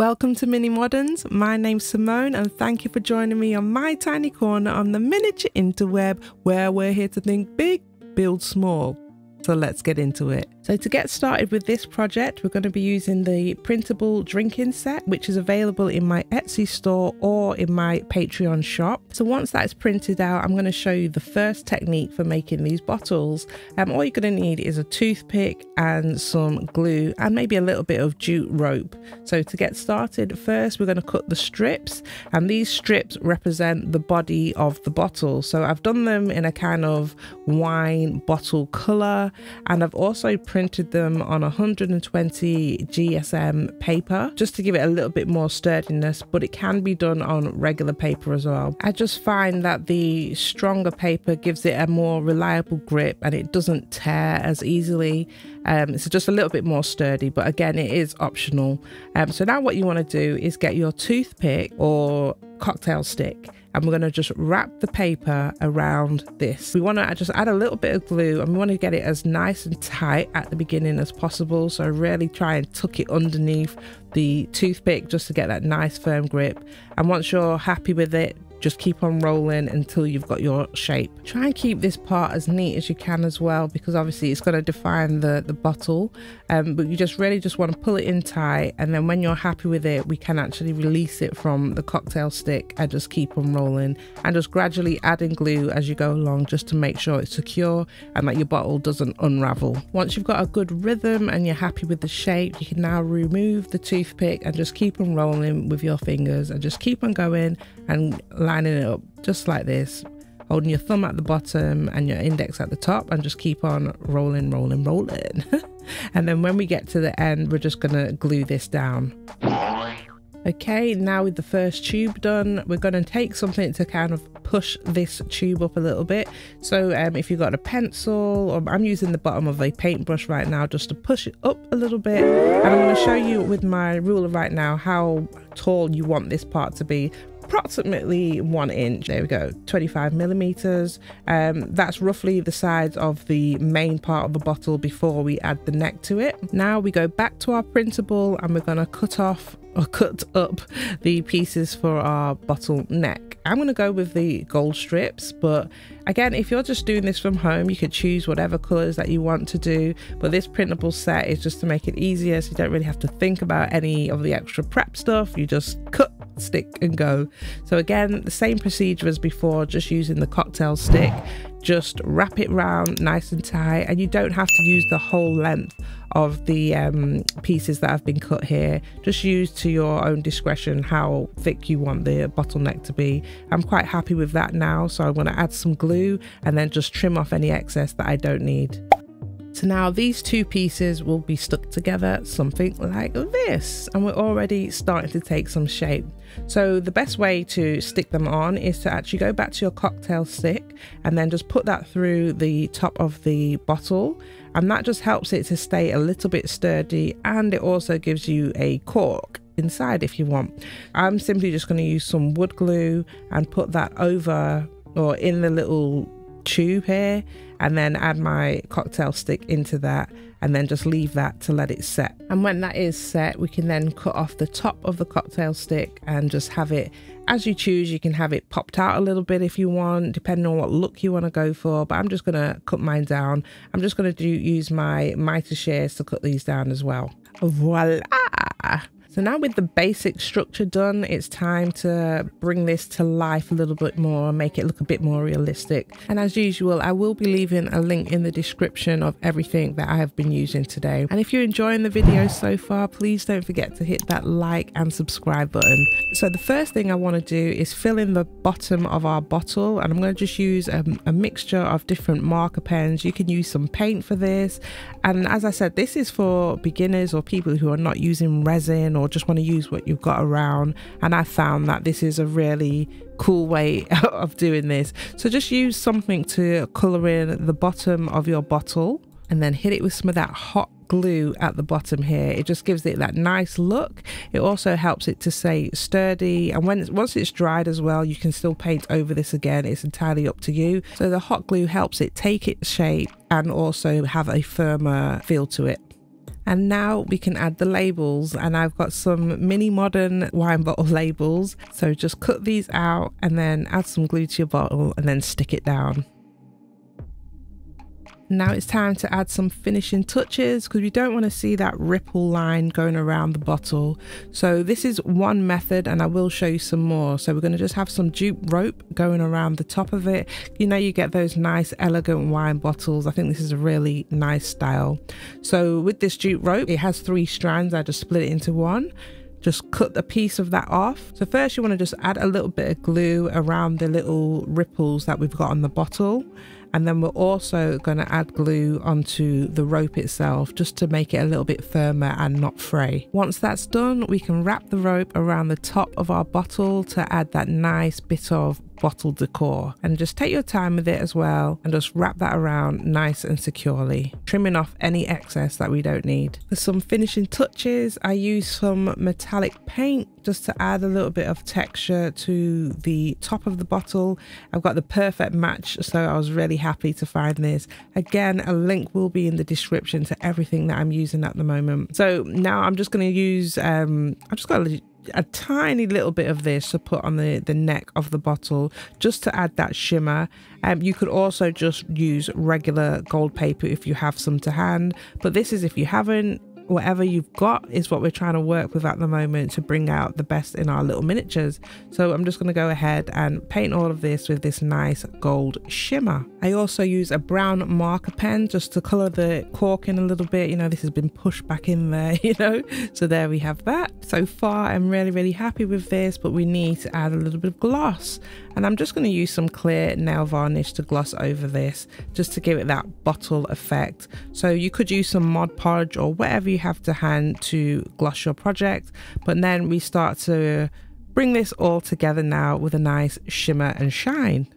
Welcome to Mini Modernz. My name's Simone and thank you for joining me on my tiny corner on the miniature interweb where we're here to think big, build small. So let's get into it. So to get started with this project, we're going to be using the printable drinking set, which is available in my Etsy store or in my Patreon shop. So once that's printed out, I'm going to show you the first technique for making these bottles. All you're going to need is a toothpick and some glue and maybe a little bit of jute rope. So to get started, first we're going to cut the strips, and these strips represent the body of the bottle. So I've done them in a kind of wine bottle color, and I've also printed them on 120 GSM paper just to give it a little bit more sturdiness, but it can be done on regular paper as well. I just find that the stronger paper gives it a more reliable grip and it doesn't tear as easily. It's just a little bit more sturdy, but again, it is optional. So now what you want to do is get your toothpick or cocktail stick, and we're going to just wrap the paper around this. We want to just add a little bit of glue, and we want to get it as nice and tight at the beginning as possible. So really try and tuck it underneath the toothpick just to get that nice firm grip. And once you're happy with it, just keep on rolling until you've got your shape. Try and keep this part as neat as you can as well, because obviously it's going to define the bottle. But you just really just want to pull it in tight, and then when you're happy with it, we can actually release it from the cocktail stick and just keep on rolling and just gradually adding glue as you go along, just to make sure it's secure and that your bottle doesn't unravel. Once you've got a good rhythm and you're happy with the shape, you can now remove the toothpick and just keep on rolling with your fingers and just keep on going and lining it up just like this, holding your thumb at the bottom and your index at the top, and just keep on rolling. And then when we get to the end, we're just gonna glue this down. Okay, now with the first tube done, we're going to take something to kind of push this tube up a little bit. So if you've got a pencil, or I'm using the bottom of a paintbrush right now just to push it up a little bit. And I'm going to show you with my ruler right now how tall you want this part to be. Approximately 1 inch. There we go, 25 millimeters. That's roughly the size of the main part of the bottle before we add the neck to it. Now we go back to our printable and we're going to cut up the pieces for our bottle neck. I'm going to go with the gold strips, but again, if you're just doing this from home, you could choose whatever colors that you want to do, but this printable set is just to make it easier, so you don't really have to think about any of the extra prep stuff. You just cut, stick and go. So again, the same procedure as before, just using the cocktail stick. Just wrap it round nice and tight, and you don't have to use the whole length of the pieces that have been cut here. Just use to your own discretion how thick you want the bottleneck to be. I'm quite happy with that now, so I'm going to add some glue and then just trim off any excess that I don't need. So now these two pieces will be stuck together something like this, and we're already starting to take some shape. So the best way to stick them on is to actually go back to your cocktail stick and then just put that through the top of the bottle, and that just helps it to stay a little bit sturdy, and it also gives you a cork inside if you want. I'm simply just going to use some wood glue and put that over or in the little tube here, and then add my cocktail stick into that, and then just leave that to let it set. And when that is set, we can then cut off the top of the cocktail stick and just have it as you choose. You can have it popped out a little bit if you want, depending on what look you want to go for, but I'm just going to cut mine down. I'm just going to use my miter shears to cut these down as well. Voila! So now with the basic structure done, it's time to bring this to life a little bit more and make it look a bit more realistic. And as usual, I will be leaving a link in the description of everything that I have been using today. And if you're enjoying the video so far, please don't forget to hit that like and subscribe button. So the first thing I want to do is fill in the bottom of our bottle, and I'm going to just use a mixture of different marker pens. You can use some paint for this. And as I said, this is for beginners or people who are not using resin or just want to use what you've got around, and I found that this is a really cool way of doing this. So just use something to colour in the bottom of your bottle and then hit it with some of that hot glue at the bottom here. It just gives it that nice look. It also helps it to stay sturdy, and once it's dried as well, you can still paint over this again. It's entirely up to you. So the hot glue helps it take its shape and also have a firmer feel to it. And now we can add the labels, and I've got some mini modern wine bottle labels. So just cut these out and then add some glue to your bottle and then stick it down. Now it's time to add some finishing touches because we don't want to see that ripple line going around the bottle. So this is one method, and I will show you some more. So we're going to just have some jute rope going around the top of it. You know, you get those nice elegant wine bottles. I think this is a really nice style. So with this jute rope, it has 3 strands. I just split it into one. Just cut a piece of that off. So first you want to just add a little bit of glue around the little ripples that we've got on the bottle. And then we're also going to add glue onto the rope itself just to make it a little bit firmer and not fray. Once that's done, we can wrap the rope around the top of our bottle to add that nice bit of bottle decor. And just take your time with it as well and just wrap that around nice and securely, trimming off any excess that we don't need. For some finishing touches, I use some metallic paint just to add a little bit of texture to the top of the bottle. I've got the perfect match, so I was really happy to find this. Again, a link will be in the description to everything that I'm using at the moment. So now I'm just going to use I've just got a tiny little bit of this to put on the neck of the bottle just to add that shimmer. You could also just use regular gold paper if you have some to hand, but this is if you haven't. Whatever you've got is what we're trying to work with at the moment to bring out the best in our little miniatures. So I'm just going to go ahead and paint all of this with this nice gold shimmer. I also use a brown marker pen just to colour the cork in a little bit. You know, this has been pushed back in there, you know. So there we have that. So far I'm really happy with this, but we need to add a little bit of gloss. And I'm just going to use some clear nail varnish to gloss over this just to give it that bottle effect. So you could use some Mod Podge or whatever you have to hand to gloss your project, but then we start to bring this all together now with a nice shimmer and shine.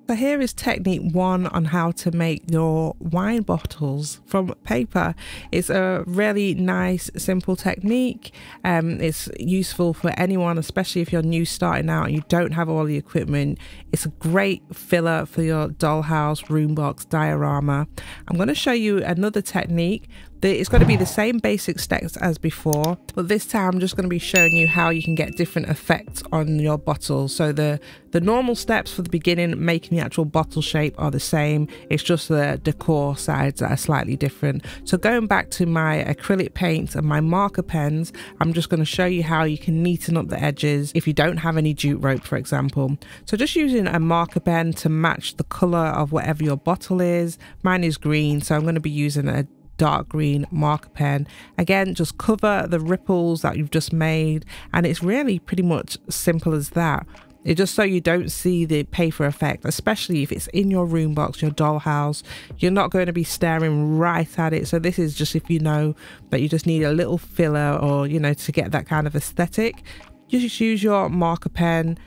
So here is technique 1 on how to make your wine bottles from paper. It's a really nice, simple technique. It's useful for anyone, especially if you're new starting out and you don't have all the equipment. It's a great filler for your dollhouse, room box, diorama. I'm going to show you another technique. It's going to be the same basic steps as before, but this time I'm just going to be showing you how you can get different effects on your bottle. So the normal steps for the beginning, making the actual bottle shape, are the same. It's just the decor sides that are slightly different. So going back to my acrylic paints and my marker pens, I'm just going to show you how you can neaten up the edges if you don't have any jute rope, for example. So just using a marker pen to match the color of whatever your bottle is. Mine is green, so I'm going to be using a dark green marker pen. Again, just cover the ripples that you've just made, and it's really pretty much simple as that. It's just so you don't see the paper effect, especially if it's in your room box, your dollhouse. You're not going to be staring right at it. So this is just if you know that you just need a little filler, or you know, to get that kind of aesthetic. You just use your marker pen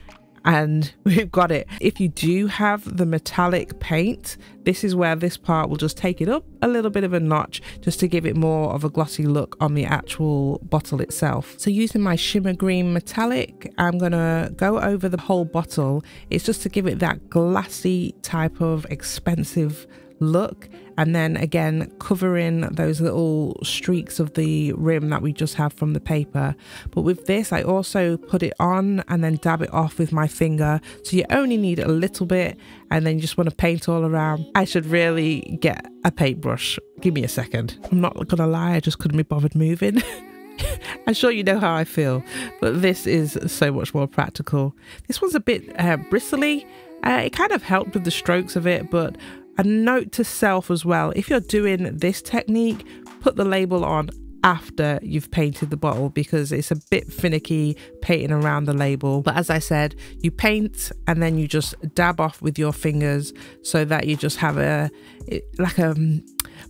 and we've got it. If you do have the metallic paint, this is where this part will just take it up a little bit of a notch just to give it more of a glossy look on the actual bottle itself. So using my shimmer green metallic, I'm gonna go over the whole bottle. It's just to give it that glassy type of expensive look, and then again covering those little streaks of the rim that we just have from the paper. But with this, I also put it on and then dab it off with my finger, so you only need a little bit, and then you just want to paint all around. I should really get a paintbrush. Give me a second. I'm not gonna lie, I just couldn't be bothered moving. I'm sure you know how I feel, but this is so much more practical. This one's a bit bristly. It kind of helped with the strokes of it, but a note to self as well: if you're doing this technique, put the label on after you've painted the bottle, because it's a bit finicky painting around the label. But as I said, you paint and then you just dab off with your fingers so that you just have like a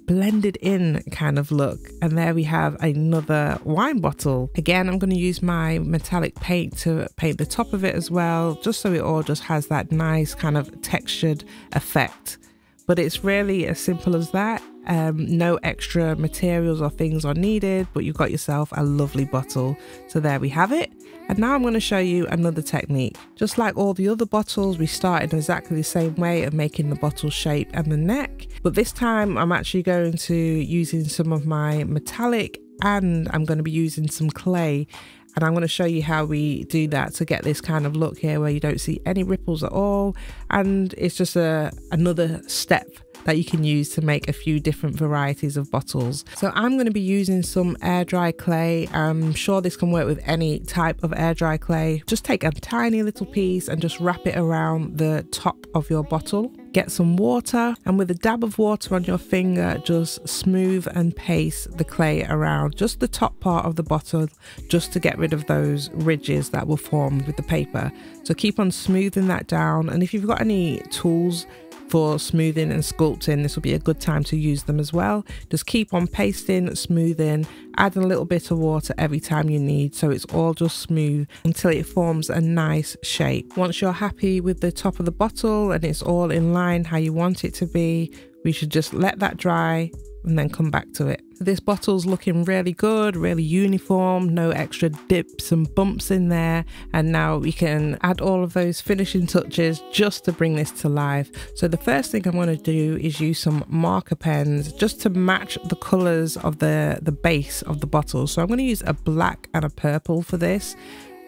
blended in kind of look. And there we have another wine bottle. Again, I'm going to use my metallic paint to paint the top of it as well, just so it all just has that nice kind of textured effect. But it's really as simple as that. No extra materials or things are needed, but you've got yourself a lovely bottle. So there we have it. And now I'm going to show you another technique. Just like all the other bottles, we started exactly the same way of making the bottle shape and the neck. But this time I'm actually going to using some of my metallic, and I'm going to be using some clay. And I'm going to show you how we do that to get this kind of look here where you don't see any ripples at all. And it's just another step that you can use to make a few different varieties of bottles. So I'm going to be using some air dry clay. I'm sure this can work with any type of air dry clay. Just take a tiny little piece and just wrap it around the top of your bottle. Get some water, and with a dab of water on your finger, just smooth and paste the clay around just the top part of the bottle, just to get rid of those ridges that will form with the paper. So keep on smoothing that down, and if you've got any tools for smoothing and sculpting, this will be a good time to use them as well. Just keep on pasting, smoothing, adding a little bit of water every time you need, so it's all just smooth until it forms a nice shape. Once you're happy with the top of the bottle and it's all in line how you want it to be, we should just let that dry and then come back to it. This bottle's looking really good, really uniform, no extra dips and bumps in there. And now we can add all of those finishing touches just to bring this to life. So the first thing I'm going to do is use some marker pens just to match the colors of the base of the bottle. So I'm going to use a black and a purple for this.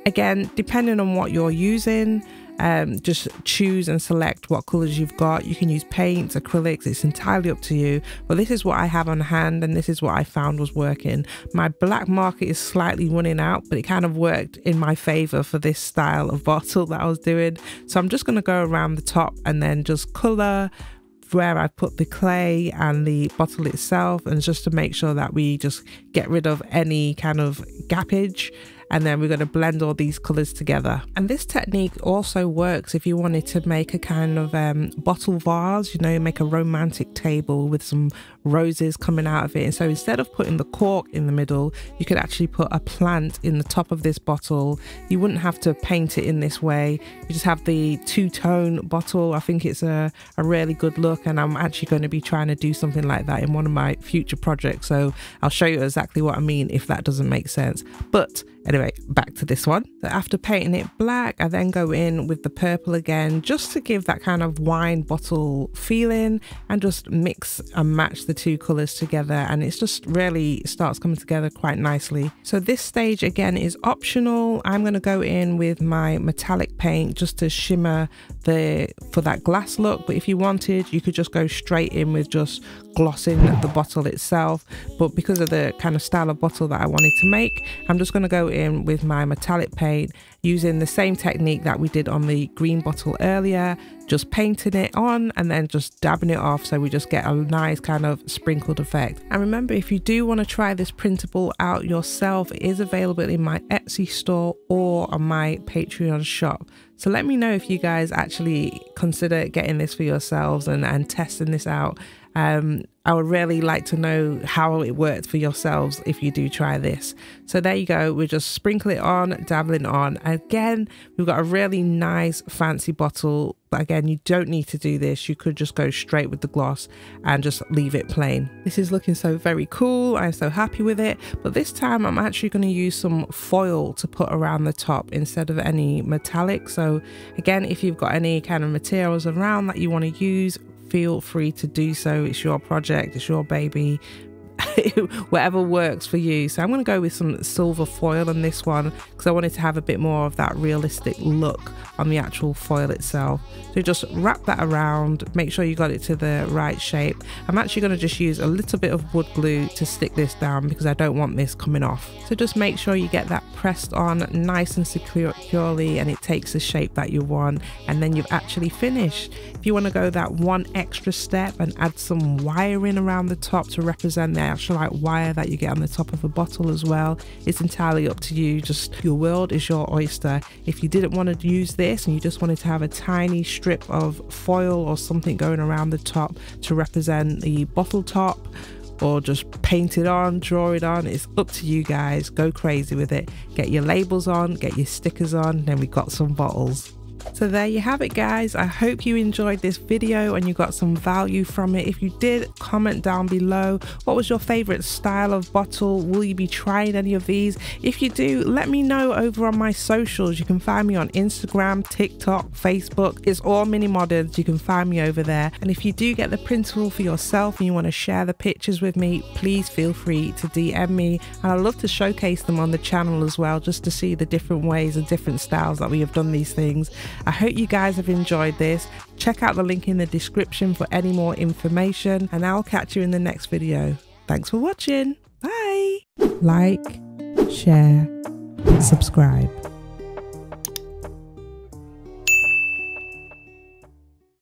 Again, depending on what you're using, just choose and select what colors you've got. You can use paints, acrylics, it's entirely up to you. But this is what I have on hand, and this is what I found was working. My black marker is slightly running out, but it kind of worked in my favor for this style of bottle that I was doing. So I'm just going to go around the top and then just color where I put the clay and the bottle itself, and just to make sure that we just get rid of any kind of gappage. And then we're going to blend all these colors together. And this technique also works if you wanted to make a kind of bottle vase, you know, make a romantic table with some roses coming out of it. And so instead of putting the cork in the middle, you could actually put a plant in the top of this bottle. You wouldn't have to paint it in this way. You just have the two-tone bottle. I think it's a really good look, and I'm actually going to be trying to do something like that in one of my future projects. So I'll show you exactly what I mean if that doesn't make sense. But anyway, back to this one. So after painting it black, I then go in with the purple again, just to give that kind of wine bottle feeling, and just mix and match the two colors together, and it's just really starts coming together quite nicely. So this stage again is optional. I'm going to go in with my metallic paint just to shimmer for that glass look, but if you wanted, you could just go straight in with just glossing the bottle itself. But because of the kind of style of bottle that I wanted to make, I'm just going to go in with my metallic paint using the same technique that we did on the green bottle earlier, just painting it on and then just dabbing it off, so we just get a nice kind of sprinkled effect. And remember, if you do want to try this printable out yourself, it is available in my Etsy store or on my Patreon shop. So let me know if you guys actually consider getting this for yourselves and testing this out. I would really like to know how it worked for yourselves if you do try this. So there you go, we just sprinkle it on, dabbling on. Again, we've got a really nice fancy bottle, but again, you don't need to do this. You could just go straight with the gloss and just leave it plain. This is looking so very cool. I'm so happy with it. But this time I'm actually going to use some foil to put around the top instead of any metallic. So again, if you've got any kind of materials around that you want to use, feel free to do so. It's your project, it's your baby, whatever works for you. So I'm going to go with some silver foil on this one because I wanted to have a bit more of that realistic look on the actual foil itself. So just wrap that around, make sure you got it to the right shape. I'm actually going to just use a little bit of wood glue to stick this down because I don't want this coming off. So just make sure you get that pressed on nice and securely, and it takes the shape that you want, and then you've actually finished. If you want to go that one extra step and add some wiring around the top to represent the actual like wire that you get on the top of a bottle as well, it's entirely up to you. Just your world is your oyster. If you didn't want to use this and you just wanted to have a tiny strip of foil or something going around the top to represent the bottle top, or just paint it on, draw it on, it's up to you guys. Go crazy with it. Get your labels on, get your stickers on, then we got some bottles. So there you have it, guys. I hope you enjoyed this video and you got some value from it. If you did, comment down below. What was your favorite style of bottle? Will you be trying any of these? If you do, let me know over on my socials. You can find me on Instagram, TikTok, Facebook. It's all Mini Modernz. You can find me over there. And if you do get the printable for yourself and you want to share the pictures with me, please feel free to DM me. And I'd love to showcase them on the channel as well, just to see the different ways and different styles that we have done these things. I hope you guys have enjoyed this. Check out the link in the description for any more information, and I'll catch you in the next video. Thanks for watching. Bye. Like, share, subscribe.